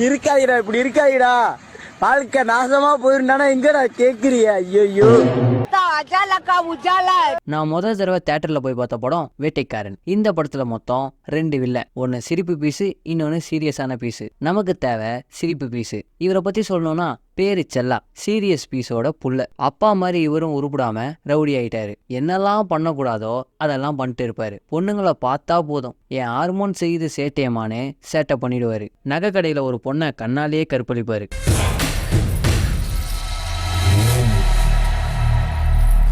இருக்காதீடா, இப்படி இருக்காதீடா. வாழ்க்கை நாசமா போயிருந்தானா எங்கடா கேக்குறிய? ஐயோ, நான் முதல் தடவை தியேட்டர்ல போய் பார்த்த படம் வேட்டைக்காரன். இந்த படத்துல மொத்தம் 2 வில்ல, ஒன்னு சிரிப்பு பீஸு, இன்னொன்னு சீரியஸான பீஸு. நமக்கு தேவை சிரிப்பு பீஸு. இவரை பத்தி சொல்லணும்னா பேரு செல்லா, சீரியஸ் பீஸோட புள்ள. அப்பா மாதிரி இவரும் உருப்படாம ரவுடி ஆயிட்டாரு. என்னெல்லாம் பண்ணக்கூடாதோ அதெல்லாம் பண்ணிட்டு இருப்பாரு. பொண்ணுங்களை பார்த்தா போதும் என் ஹார்மோன் செய்து சேட்டையமானே சேட்டை பண்ணிடுவாரு. நகை கடையில ஒரு பொண்ணை கண்ணாலேயே கற்பழிப்பாரு.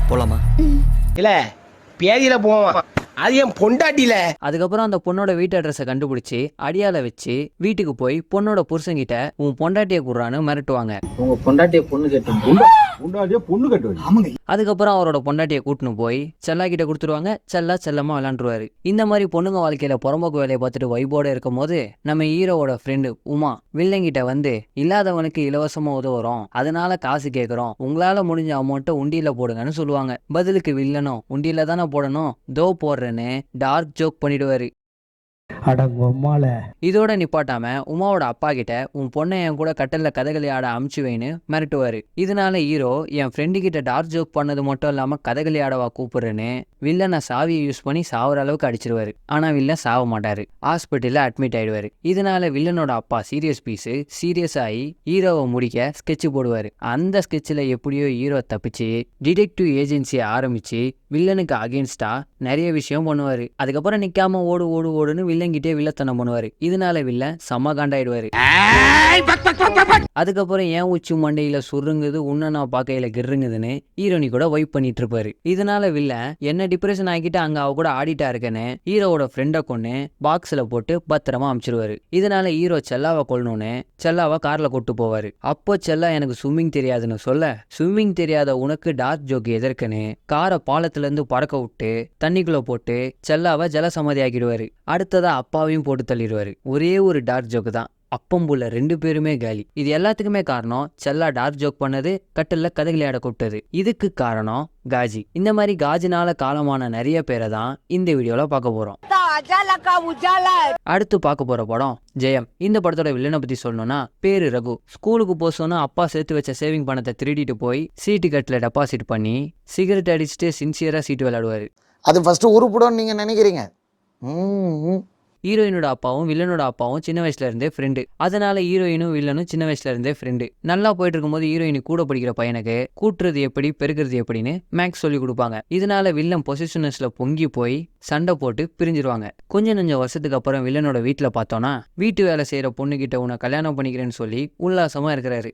போலாமா? இல்ல பேதியில போவான், அது என் பொண்டாட்டில. அதுக்கப்புறம் அந்த பொண்ணோட வீட்டு அட்ரஸை கண்டுபிடிச்சி அடியால வச்சு வீட்டுக்கு போய் பொண்ணோட புருஷன்கிட்ட உன் பொண்டாட்டிய குடுறான்னு மிரட்டுவாங்க. உங்க பொண்டாட்டிய பொண்ணு கேட்டு அதுக்கப்புறம் அவரோட பொண்டாட்டியை கூட்டின்னு போய் செல்லா கிட்ட கொடுத்துருவாங்க. செல்லமா விளையாண்டுருவாரு. இந்த மாதிரி பொண்ணுங்க வாழ்க்கையில புறம்போக்கு வேலையை பார்த்துட்டு வைபோட இருக்கும் போது நம்ம ஹீரோவோட ஃப்ரெண்டு உமா வில்லங்கிட்ட வந்து இல்லாதவனுக்கு இலவசமா உதவுறோம், அதனால காசு கேட்கறோம், உங்களால முடிஞ்ச அமௌண்ட்டை உண்டியில போடுங்கன்னு சொல்லுவாங்க. பதிலுக்கு வில்லனும் உண்டியில தானே போடணும், தோ போடுறேன்னு டார்க் ஜோக் பண்ணிடுவாரு. இதோட நிப்பாட்டாம உமாவோட அப்பா கிட்ட உன் பொண்ணை என் கூட கட்டல்ல கதகளி ஆட அமுச்சு வைன்னு மிரட்டுவாரு. இதனால ஹீரோ என் ஃப்ரெண்டு கிட்ட டார்க் ஜோக் பண்ணது மட்டும் இல்லாம கதகளி ஆடவா கூப்பிடுறேன்னு வில்லனை சாவியை யூஸ் பண்ணி சாவுற அளவுக்கு அடிச்சிருவாரு. ஆனா வில்லன் சாவ மாட்டாரு, ஹாஸ்பிட்டல்ல அட்மிட் ஆயிடுவாரு. இதனால வில்லனோட அப்பா சீரியஸ் ஆகி ஹீரோவை முடிக்க ஸ்கெட்ச் போடுவாரு. அந்த ஸ்கெட்சில் எப்படியோ ஹீரோ தப்பிச்சு டிடெக்டிவ் ஏஜென்சியை ஆரம்பிச்சு வில்லனுக்கு அகேன்ஸ்டா நிறைய விஷயம் பண்ணுவாரு. அதுக்கப்புறம் நிக்காம ஓடுன்னு வில்லங்கிட்டே வில்லத்தனம் பண்ணுவாரு. இதனால வில்லன் செம்ம காண்டாயிடுவாரு. அதுக்கப்புறம் ஏன் உச்சி மண்டையில சுருங்குது உன்ன நான் பார்க்கையில கிருங்குதுன்னு ஹீரோனி கூட வைப் பண்ணிட்டு இருப்பாரு. இதனால வில்லன் என்ன டிப்ரெஷன் ஆகிட்டு அங்க அவ கூட ஆடிட்டா இருக்கேன்னு ஹீரோவோட ஃப்ரெண்டை கொண்டு பாக்ஸ்ல போட்டு பத்திரமா அமிச்சிருவாரு. இதனால ஹீரோ செல்லாவை கொல்லணும்னு செல்லாவை கார்ல கொண்டு போவாரு. அப்போ செல்லா எனக்கு ஸ்விம்மிங் தெரியாதுன்னு சொல்ல, ஸ்விம்மிங் தெரியாத உனக்கு டார்க் ஜோக் எதற்குன்னு காரை பாலத்துல இருந்து பறக்க விட்டு தண்ணிக்குள்ள போட்டு செல்லாவை ஜலசமாதி ஆக்கிடுவாரு. அடுத்ததா அப்பாவையும் போட்டு தள்ளிடுவாரு. ஒரே ஒரு டார்க் ஜோக்கு தான், அப்பம்புள்ள 2 பேருமே காலி. இது எல்லாத்துக்குமே காரணம் செல்லா டார்க் ஜோக் பண்ணது, கட்டல்ல கதைகளை ஆட கூப்பிட்டது. இதுக்கு காரணம் காஜி. இந்த மாதிரி காஜினால காலமான நிறைய பேரை தான் இந்த வீடியோல பார்க்க போறோம். அடுத்து பார்க்க போற படம் ஜெயம். இந்த படத்தோட வில்லனை பத்தி சொல்லணும்னா பேரு ரகு. ஸ்கூலுக்கு போசோன்னா அப்பா சேர்த்து வச்ச சேவிங் பணத்தை திருடிட்டு போய் சீட்டு கட்டில டெபாசிட் பண்ணி சிகரெட் அடிச்சுட்டு சின்சியரா சீட்டு விளையாடுவாரு. அது ஃபர்ஸ்ட் உருப்படும் நீங்க நினைக்கிறீங்க. ஹீரோயினோட அப்பாவும் வில்லனோட அப்பாவும் சின்ன வயசுல இருந்தே ஃப்ரெண்டு. அதனால ஹீரோயினும் வில்லனும் சின்ன வயசுல இருந்தே ஃப்ரெண்டு. நல்லா போயிட்டு இருக்கும்போது ஹீரோயின் கூட படிக்கிற பையனுக்கு கூட்டுறது எப்படி பெருக்கிறது எப்படின்னு மேக்ஸ் சொல்லி கொடுப்பாங்க. இதனால வில்லன் பொசிஷனஸ்ல பொங்கி போய் சண்டை போட்டு பிரிஞ்சிருவாங்க. கொஞ்சம் வருஷத்துக்கு அப்புறம் வில்லனோட வீட்டுல பார்த்தோம்னா வீட்டு வேலை செய்யற பொண்ணு கிட்ட உன்னை கல்யாணம் பண்ணிக்கிறேன்னு சொல்லி உல்லாசமா இருக்கிறாரு.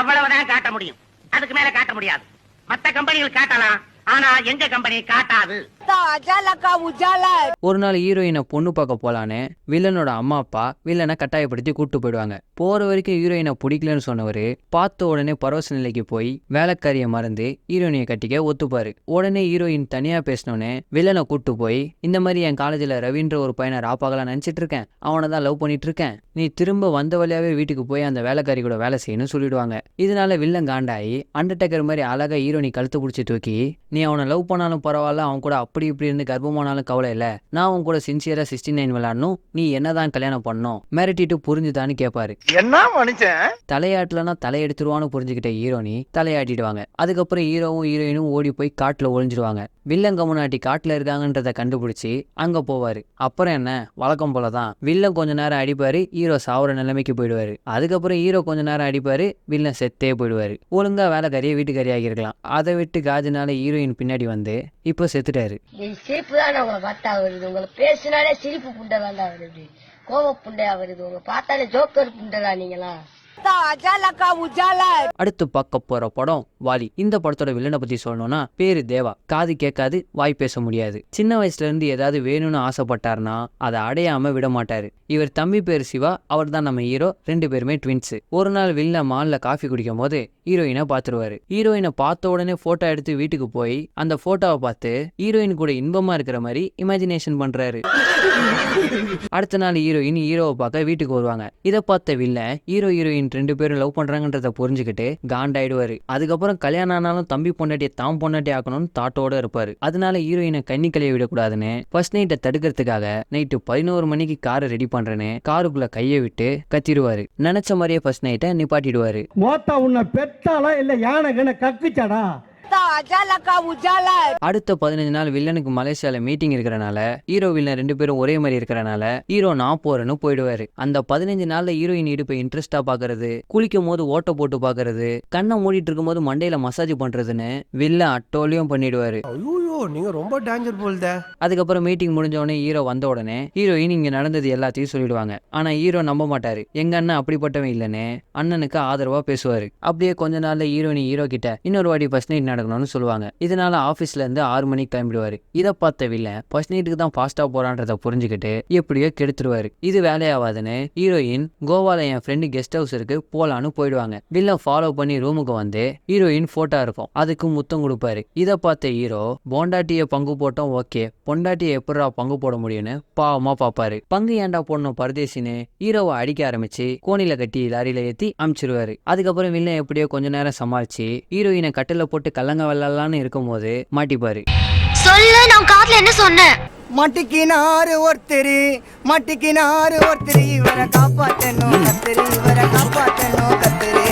அவ்வளவுதான் காட்ட முடியும், அதுக்கு மேல காட்ட முடியாது. மத்த கம்பெனிகள் காட்டலாம், ஆனா எங்க கம்பெனி காட்டாது. ஒரு நாள் ஹீரோயினை பொண்ணு பார்க்க போலான்னு வில்லனோட அம்மா அப்பா வில்லனை கட்டாயப்படுத்தி கூட்டு போயிடுவாங்க. போற வரைக்கும் ஹீரோயினை பிடிக்கலன்னு சொன்னவரு பார்த்த உடனே பரவச நிலைக்கு போய் வேலைக்காரியை மறந்து ஹீரோயினை கட்டிக்க ஒத்துப்பாரு. உடனே ஹீரோயின் தனியா பேசணும்னு வில்லனை கூட்டு போய் இந்த மாதிரி என் காலேஜ்ல ரவின்ற ஒரு பையனை ராப்பாகலாம் நினைச்சிட்டு இருக்கேன், அவனை தான் லவ் பண்ணிட்டு இருக்கேன், நீ திரும்ப வந்த வழியாவே வீட்டுக்கு போய் அந்த வேலைக்காரி கூட வேலை செய்யணும்னு சொல்லிடுவாங்க. இதனால வில்லன் காண்டாயி அண்டர்டேக்கர் மாதிரி அழகா ஹீரோனி கழுத்து பிடிச்சி தூக்கி நீ அவனை லவ் பண்ணாலும் பரவாயில்ல, அவன் கூட அப்படி இப்படி இருந்து கர்ப்பமானாலும் கவலை இல்ல, நான் உன் கூட சின்சியரா 69 விளையாடணும், நீ என்னதான் கல்யாணம் பண்ணணும் மிரட்டிட்டு புரிஞ்சுதான்னு கேட்பாரு. என்ன மனுஷன் தலையாட்டலன்னா தலையெடுத்துருவான்னு புரிஞ்சுக்கிட்ட ஹீரோனி தலையாட்டிடுவாங்க. அதுக்கப்புறம் ஹீரோவும் ஹீரோயினும் ஓடி போய் காட்டுல ஒளிஞ்சிடுவாங்க. வில்லன் கம்முனாட்டி காட்டுல இருக்காங்கன்றத கண்டுபிடிச்சி அங்க போவாரு. அப்புறம் என்ன, வழக்கம் போலதான் வில்லன் கொஞ்ச நேரம் அடிப்பாரு, ஹீரோ சாவுற நிலைமைக்கு போயிடுவாரு. அதுக்கப்புறம் ஹீரோ கொஞ்ச நேரம் அடிப்பாரு, வில்லன் செத்தே போயிடுவாரு. ஒழுங்கா வேலைக்காரியை வீட்டுக்காரி ஆகிருக்கலாம். அதை விட்டு காஜினால ஹீரோயின் பின்னாடி வந்து இப்போ செத்துட்டாரு. சிரிப்பு தான் உங்களை பார்த்தா வருது, உங்களை பேசினாலே சிரிப்பு புண்டை தாண்டா வருது, கோவ புண்டையா வருது, உங்களை பார்த்தாலே ஜோக்கர் புண்டைதா நீங்களா. அடுத்து பார்க்க போற படம் வாலி. இந்த படத்தோட வில்லனை பத்தி சொல்லணும்னா பேரு தேவா. காது கேட்காது, வாய் பேச முடியாது. சின்ன வயசுல இருந்து ஏதாவது வேணும்னு ஆசைப்பட்டாருன்னா அதை அடையாம விட மாட்டாரு. இவர் தம்பி பேரு சிவா, அவர் தான் நம்ம ஹீரோ. 2 பேருமே ட்வின்ஸ். ஒரு நாள் வில்லன் மால்ல காஃபி குடிக்கும் போது ஹீரோயினை பாத்துருவாரு. ஹீரோயினை பார்த்த உடனே போட்டோ எடுத்து வீட்டுக்கு போய் அந்த போட்டோவை பார்த்து ஹீரோயின் கூட இன்பமா இருக்கிற மாதிரி இமேஜினேஷன் பண்றாரு. அடுத்த நாள் ஹீரோயின் ஹீரோவை பார்க்க வீட்டுக்கு வருவாங்க. இதை பார்த்த வில்லன் ஹீரோயின் 2 பேரும் லவ் பண்றாங்கன்றத புரிஞ்சுக்கிட்டு காண்டாயிடுவாரு. அதுக்கப்புறம் அதுக்கப்புறம் கல்யாணம் ஆனாலும் தம்பி பொண்டாட்டியை தான் பொண்டாட்டி ஆக்கணும்னு தாட்டோட இருப்பாரு. அதனால ஹீரோயினை கண்ணி கலைய விடக்கூடாதுன்னு ஃபர்ஸ்ட் நைட்டை தடுக்கிறதுக்காக நைட்டு 11 மணிக்கு காரை ரெடி பண்றேன்னு காருக்குள்ள கையை விட்டு கத்திடுவாரு. நினைச்ச மாதிரியே ஃபர்ஸ்ட் நைட்டை நிப்பாட்டிடுவாரு. மோத்தா உன்னை பெத்தாளா இல்ல யானை கக்குச்சாடா? அடுத்த 15 நாள் வில்லனுக்கு மலேசியால மீட்டிங் இருக்கிறனால ஹீரோ வில்லன் 2 பேரும் ஒரே மாதிரி இருக்கிறனால ஹீரோ நான் போறேன்னு போயிடுவாரு. அந்த 15 நாள்ல ஹீரோயின் இடுப்பை இன்ட்ரெஸ்டா பாக்குறது, குளிக்கும் போது ஓட்ட போட்டு பாக்குறது, கண்ணை மூடிட்டு இருக்கும் போது மண்டையில மசாஜ் பண்றதுன்னு வில்லன் அட்டோலியும் பண்ணிடுவாரு. ஐயோ நீங்க ரொம்ப டேஞ்சர் போல்தே. அதுக்கப்புறம் மீட்டிங் முடிஞ்ச உடனே ஹீரோ வந்த உடனே ஹீரோயின் இங்க நடந்தது எல்லாத்தையும் சொல்லிடுவாங்க. ஆனா ஹீரோ நம்ப மாட்டாரு. எங்க அண்ணன் அப்படிப்பட்டவன் இல்லன்னு அண்ணனுக்கு ஆதரவா பேசுவாரு. அப்படியே கொஞ்ச நாள்ல ஹீரோயின் ஹீரோ கிட்ட இன்னொரு வாட்டி ஃபர்ஸ்ட் நைட் நடக்கணும்னு சொல்லுவாங்க. இதனால ஆபீஸ்ல இருந்து 6 மணிக்கு கிளம்பிடுவாரு. இதை பார்த்த வில்லன் ஃபர்ஸ்ட் நைட்டுக்கு தான் ஃபாஸ்டா போறான்றத புரிஞ்சுக்கிட்டு எப்படியோ கெடுத்துருவாரு. இது வேலையாவாதுன்னு ஹீரோயின் கோவால என் ஃப்ரெண்டு கெஸ்ட் ஹவுஸ் இருக்கு போலான்னு போயிடுவாங்க. வில்லன் ஃபாலோ பண்ணி ரூமுக்கு வந்து ஹீரோயின் போட்டோ இருக்கும், அதுக்கு முத்தம் கொடுப்பாரு. இதை பார்த்த ஹீரோ பொண்டாட்டியை பங்கு போட்டோம் ஓகே, பொண்டாட்டியை எப்படா பங்கு போட முடியும்னு பாவமா பாப்பாரு. பங்கு ஏண்டா போடணும் பரதேசின்னு ஹீரோவை அடிக்க ஆரம்பிச்சு கோணில கட்டி லாரியில ஏத்தி அமிச்சிருவாரு. அதுக்கப்புறம் வில்லன் எப்படியோ கொஞ்ச நேரம் சமாளிச்சு ஹீரோயினை கட்டில போட்டு கல்லங்க வெள்ளலான்னு இருக்கும் போது மாட்டிப்பாரு. சொல்லு, நான் காதுல என்ன சொன்னேன்? மாட்டிக்கினாரு ஒருத்தரு, மாட்டிக்கினாரு ஒருத்தரு, இவரை காப்பாத்தணும் கத்தரு, இவரை காப்பாத்தணும் கத்தரு.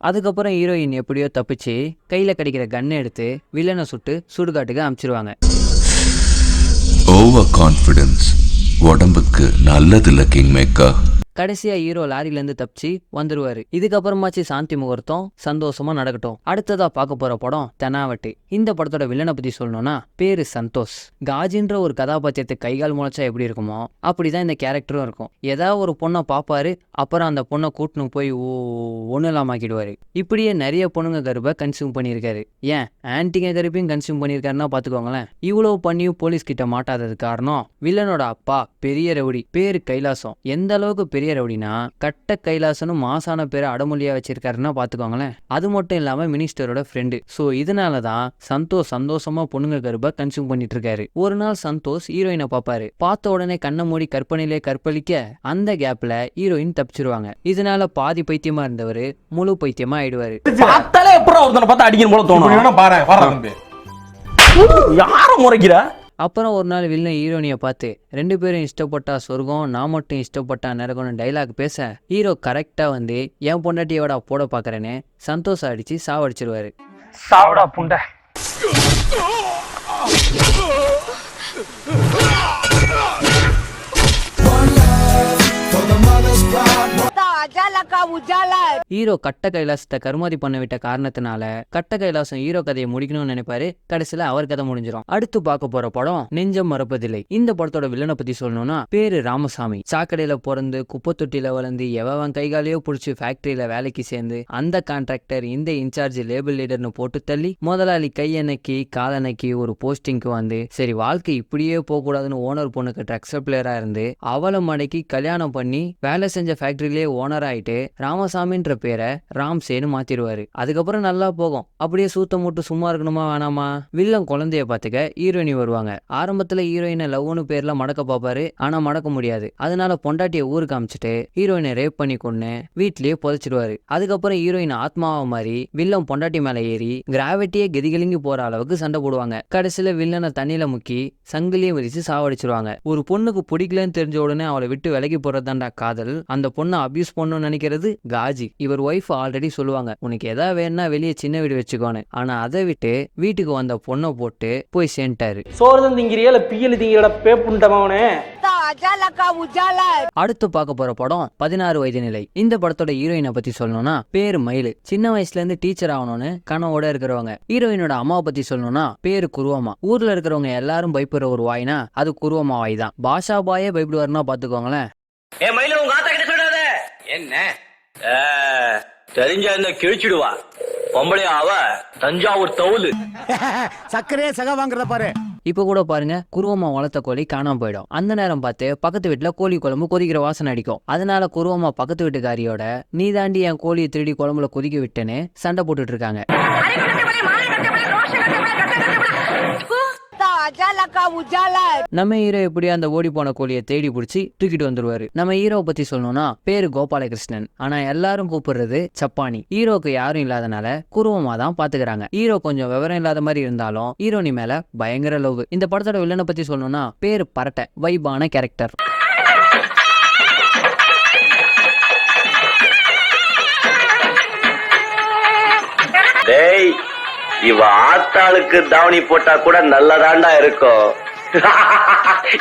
அதுக்கப்புறம் ஹீரோயின் எப்படியோ தப்பிச்சு கையில கிடைக்கிற கன்னை எடுத்து வில்லனை சுட்டு சுடுகாட்டுக்கு அமிச்சிருவாங்க. ஓவர் கான்ஃபிடன்ஸ் உடம்புக்கு நல்லதில்ல கிங் மேக்கா. கடைசியா ஹீரோ லாரிலேருந்து தப்பிச்சு வந்துருவாரு. இதுக்கப்புறமாச்சு சாந்தி முகூர்த்தம் சந்தோஷமா நடக்கட்டும். அடுத்ததா பார்க்க போற படம் தெனாவட்டு. இந்த படத்தோட வில்லனை பத்தி சொல்லணும்னா பேரு சந்தோஷ். காஜின்ற ஒரு கதாபாத்திரத்தை கைகால் முளைச்சா எப்படி இருக்குமோ அப்படிதான் இந்த கேரக்டரும் இருக்கும். ஏதாவது ஒரு பொண்ணை பாப்பாரு, அப்புறம் அந்த பொண்ணை கூட்டுன்னு போய் ஒண்ணுலாமாக்கிடுவாரு. இப்படியே நிறைய பொண்ணுங்க கருப்பை கன்சியூம் பண்ணியிருக்காரு. ஏன் ஆன்டிங்க கருப்பையும் கன்சியூம் பண்ணியிருக்காருன்னா பாத்துக்கோங்களேன். இவ்வளவு பண்ணியும் போலீஸ் கிட்ட மாட்டாதது காரணம் வில்லனோட அப்பா பெரிய ரவுடி, பேரு கைலாசம். எந்த அளவுக்கு பெரிய ரவுடினா கட்ட கைலாசனும் மாசான பேரை அடமொழியா வச்சிருக்காருன்னா பாத்துக்கோங்களேன். அது மட்டும் இல்லாம மினிஸ்டரோட ஃப்ரெண்டு. சோ இதனாலதான் சந்தோஷமா பொண்ணுங்க கருப்பை கன்சியூம் பண்ணிட்டு இருக்காரு. ஒரு நாள் சந்தோஷ் ஹீரோயினை பாப்பாரு. பார்த்த உடனே கண்ணை மூடி கற்பனையிலே கற்பழிக்க அந்த கேப்ல ஹீரோயின் தப்பிச்சிருவாங்க. இதனால பாதி பைத்தியமா இருந்தவரு முழு பைத்தியமா ஆயிடுவாரு. பார்த்தாலே எப்பறம் ஒருத்தனை பார்த்து அடிக்கணும் போல தோணும். பாரு யார முறைக்கிற. அப்புறம் ஒரு நாள் வில்லன் ஹீரோனியை பார்த்து 2 பேரும் இஷ்டப்பட்டா சொர்க்கம், நான் மட்டும் இஷ்டப்பட்டா நரகம்னு டைலாக் பேச ஹீரோ கரெக்டா வந்து என் பொண்டாட்டியோட போட பாக்குறேன்னு சந்தோஷம் அடிச்சு சாவடிச்சிருவாரு. சாவடா புண்டை. ஹீரோ கட்ட கைலாசத்தை கருமாதி பண்ண விட்ட காரணத்தினால கட்ட கைலாசம் ஹீரோ கதையை முடிக்கணும்னு நினைப்பாரு. கடைசியில அவர் கதை முடிஞ்சிடும். அடுத்து பார்க்க போற படம் நெஞ்சம் மறப்பதில்லை. இந்த படத்தோட வில்லனை பத்தி சொல்லணும்னா பேரு ராமசாமி. சாக்கடையில பிறந்து குப்பை தொட்டில வளர்ந்து எவன் கைகாலையோ புடிச்சு ஃபேக்டரியில வேலைக்கு சேர்ந்து அந்த கான்ட்ராக்டர் இந்த இன்சார்ஜ் லேபிள் லீடர்னு போட்டு தள்ளி முதலாளி கையணைக்கி காலணைக்கி ஒரு போஸ்டிங்க்கு வந்து சரி வாழ்க்கை இப்படியே போக கூடாதுன்னு ஓனர் பொண்ணுக்கு ட்ரக் சப்ளையரா இருந்து அவளை மடக்கி கல்யாணம் பண்ணி வேலை செஞ்ச ஃபேக்டரியிலே ஓனர் ஆயிட்டு ராமசாமின்ற பேரை ராம்சேன்னு மாத்திடுவாரு. அதுக்கப்புறம் நல்லா போகும். அப்படியே சூத்த மூட்டு சும்மா இருக்கணுமா வேணாமா? வில்லன் குழந்தைய பாத்துக்க ஹீரோயினி வருவாங்க. ஆரம்பத்துல ஹீரோயினை லவ்னு பேர்ல மடக்க பாப்பாரு. ஆனா மடக்க முடியாது. அதனால பொண்டாட்டிய ஊருக்கு அமிச்சிட்டு ஹீரோயினை ரேப் பண்ணி கொண்டு வீட்லயே புதைச்சிடுவாரு. அதுக்கப்புறம் ஹீரோயின் ஆத்மாவா மாதிரி வில்லன் பொண்டாட்டி மேல ஏறி கிராவிட்டியே கெதிகலிங்கி போற அளவுக்கு சண்டை போடுவாங்க. கடைசியில வில்லனை தண்ணியில முக்கி சங்கிலியும் விரிச்சு சாவடிச்சிருவாங்க. ஒரு பொண்ணுக்கு பிடிக்கலன்னு தெரிஞ்ச உடனே அவளை விட்டு விலகி போறதாண்டா காதல். அந்த பொண்ணை அபியூஸ் பண்ணணும்னு நினைக்கிறது காஜி. இவர் ஒய்ஃப் ஆல்ரெடி சொல்லுவாங்க உனக்கு எதாவது வேணா வெளியே சின்ன வீடு வச்சுக்கோன்னு. ஆனா அதை விட்டு வீட்டுக்கு வந்த பொண்ணை போட்டு போய் சேர்ந்துட்டாரு. சோறுதான் திங்கிறியா இல்ல பியல் திங்கிறட பேப்புண்டமாவனே. அடுத்து பார்க்க போற படம் 16 வயது நிலை. இந்த படத்தோட ஹீரோயினை பத்தி சொல்லணும்னா பேரு மயிலு. சின்ன வயசுல இருந்து டீச்சர் ஆகணும்னு கனவோட இருக்கிறவங்க. ஹீரோயினோட அம்மாவை பத்தி சொல்லணும்னா பேரு குருவம்மா. ஊர்ல இருக்கிறவங்க எல்லாரும் பயப்படுற ஒரு வாய்னா அது குருவம்மா வாய் தான். பாஷா பாயே பயப்படுவாருன்னா பாத்துக்கோங்களேன். என்ன தெரிஞ்ச இந்த கிழிச்சிடுவா பொம்பளை அவ தஞ்சாவூர் தவுலு சக்கரே சக வாங்குறத பாரு. இப்ப கூட பாருங்க குருவம்மா வளர்த்த கோழி காணாம போயிடும். அந்த நேரம் பார்த்து பக்கத்து வீட்டுல கோழி குழம்பு கொதிக்கிற வாசனை அடிக்கும். அதனால குருவம்மா பக்கத்து வீட்டுக்காரியோட நீ தாண்டி என் கோழியை திருடி குழம்புல கொதிக்க விட்டேன்னு சண்டை போட்டுட்டு இருக்காங்க. நம்ம ஹீரோ எப்படியோ அந்த ஓடி போன கோழியை தேடி பிடிச்சி தூக்கிட்டு வந்துருவாரு. நம்ம ஹீரோவை பத்தி சொல்லணும்னா பேரு கோபாலகிருஷ்ணன், ஆனா எல்லாரும் கூப்பிடுறது சப்பானி. ஹீரோக்கு யாரும் இல்லாதனால குருவமா தான் பாத்துக்கிறாங்க. ஹீரோ கொஞ்சம் விவரம் இல்லாத மாதிரி இருந்தாலும் ஹீரோனி மேல பயங்கர லவ். இந்த படத்தோட வில்லனை பத்தி சொல்லணும்னா பேரு பரட்டை, வைபான கேரக்டர். டேய், இவ ஆத்தாளுக்கு தாவணி போட்டா கூட நல்லதாண்டா இருக்கும்.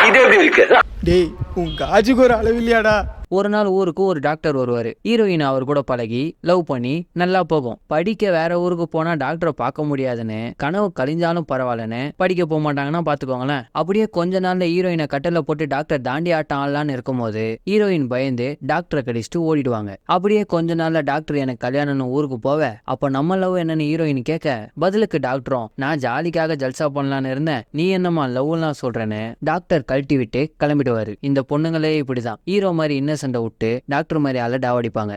இது எப்படி இருக்கு? டேய் உன் காஜுக்கு ஒரு அளவில்லையாடா. ஒரு நாள் ஊருக்கு ஒரு டாக்டர் வருவாரு. ஹீரோயின் அவர் கூட பழகி லவ் பண்ணி நல்லா போகும். படிக்க வேற ஊருக்கு போனா டாக்டரை பார்க்க முடியாதுன்னு, கனவு கழிஞ்சாலும் பரவாயில்லன்னு படிக்க போக மாட்டாங்கன்னா பாத்துக்கோங்களேன். அப்படியே கொஞ்ச நாள்ல ஹீரோயினை கட்டல போட்டு டாக்டர் தாண்டி ஆட்டம் ஆடலான்னு இருக்கும்போது ஹீரோயின் பயந்து டாக்டரை கடிச்சிட்டு ஓடிடுவாங்க. அப்படியே கொஞ்ச நாள்ல டாக்டர் எனக்கு கல்யாணம்னு ஊருக்கு போவ, அப்ப நம்ம லவ் என்னன்னு ஹீரோயின் கேட்க, பதிலுக்கு டாக்டரும் நான் ஜாலிக்காக ஜல்சா பண்ணலான்னு இருந்தேன், நீ என்னமா லவ்லாம் சொல்றேன்னு டாக்டர் கழட்டி விட்டு கிளம்பிடுவாரு. இந்த பொண்ணுங்களே இப்படிதான், ஹீரோ மாதிரி இன்னும் சண்டை விட்டு டாக்டர் மாதிரி ஆள டாவடிப்பாங்க.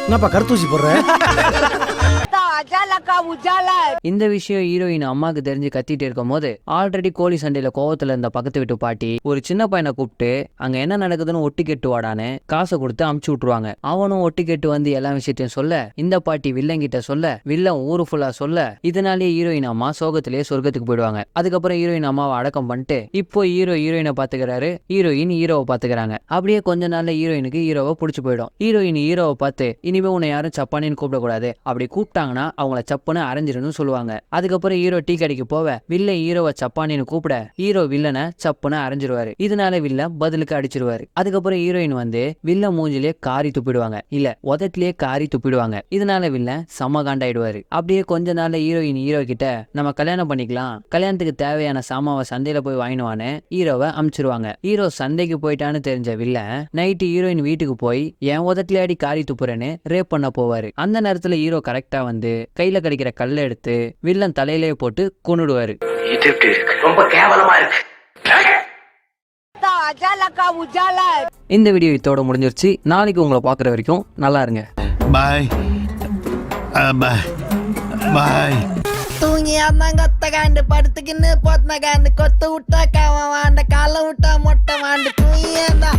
என்னப்பா கருத்தூசி போடுற? இந்த விஷயம் ஹீரோயின் அம்மாக்கு தெரிஞ்சு கத்திட்டு இருக்கும் போது ஆல்ரெடி கோழி சண்டையில கோவத்துல இருந்த பக்கத்து வீட்டு பாட்டி ஒரு சின்ன பையனை கூப்பிட்டு அங்க என்ன நடக்குதுன்னு ஒட்டி கேட்டு வாடான்னு காசை கொடுத்து அமுச்சு விட்டுருவாங்க. அவனும் ஒட்டி கேட்டு வந்து எல்லா விஷயத்தையும் சொல்ல, இந்த பாட்டி வில்லங்கிட்ட சொல்ல, வில்லன் ஊரு ஃபுல்லா சொல்ல, இதனாலேயே ஹீரோயின் அம்மா சோகத்திலேயே சொர்க்கத்துக்கு போயிடுவாங்க. அதுக்கப்புறம் ஹீரோயின் அம்மாவை அடக்கம் பண்ணிட்டு இப்போ ஹீரோயினை பாத்துக்கிறாரு, ஹீரோயின் ஹீரோவை பாத்துக்கிறாங்க. அப்படியே கொஞ்ச நாள்ல ஹீரோயினுக்கு ஹீரோவை பிடிச்சு போயிடும். ஹீரோயின் ஹீரோவை பார்த்து இனிமே உன்னை யாரும் சப்பானின்னு கூப்பிடக்கூடாது, அப்படி கூப்பிட்டாங்கன்னா அவங்கள சப்புன்னு அரைஞ்சிருன்னு சொல்லுவாங்க. அதுக்கப்புறம் ஹீரோ டீ கடைக்கு போவ, வில்ல ஹீரோவை சப்பானின்னு கூப்பிட ஹீரோ வில்லனை சப்புன்னு அரைஞ்சிருவாரு. இதனால வில்ல பதிலுக்கு அடிச்சிருவாரு. அதுக்கப்புறம் ஹீரோயின் வந்து வில்ல மூஞ்சிலே காரி துப்பிடுவாங்க, இல்ல உதட்டிலேயே காரி துப்பிடுவாங்க. இதனால வில்ல செம காண்டாயிடுவாரு. அப்படியே கொஞ்ச நாள்ல ஹீரோயின் ஹீரோ கிட்ட நம்ம கல்யாணம் பண்ணிக்கலாம், கல்யாணத்துக்கு தேவையான சாமாவை சந்தையில போய் வாங்கினுவான்னு ஹீரோவை அமிச்சிருவாங்க. ஹீரோ சந்தைக்கு போயிட்டான்னு தெரிஞ்ச வில்ல நைட்டு ஹீரோயின் வீட்டுக்கு போய் என் உதட்டிலே அடி காரி துப்புறேன்னு ரேப் பண்ண போவாரு. அந்த நேரத்துல ஹீரோ கரெக்டா வந்து கையில கிடைக்கிற கல்லை எடுத்து வில்லன் தலையிலே போட்டு கொன்னுடுவாரு. இது எப்படி இருக்கு? ரொம்ப கேவலமா இருக்கு. இந்த வீடியோ இதோட முடிஞ்சிருச்சு. நாளைக்கு உங்களை பாக்குற வரைக்கும் நல்லா இருங்க. பாய் பாய் பாய். தூங்கி அந்தாங்கொத்தகாண்டு படுத்துக்கின்னு போத்தனகாண்டு கொத்து விட்டா காவாண்ட காலை விட்டா மொட்டை வாண்டு தூங்கியேந்தா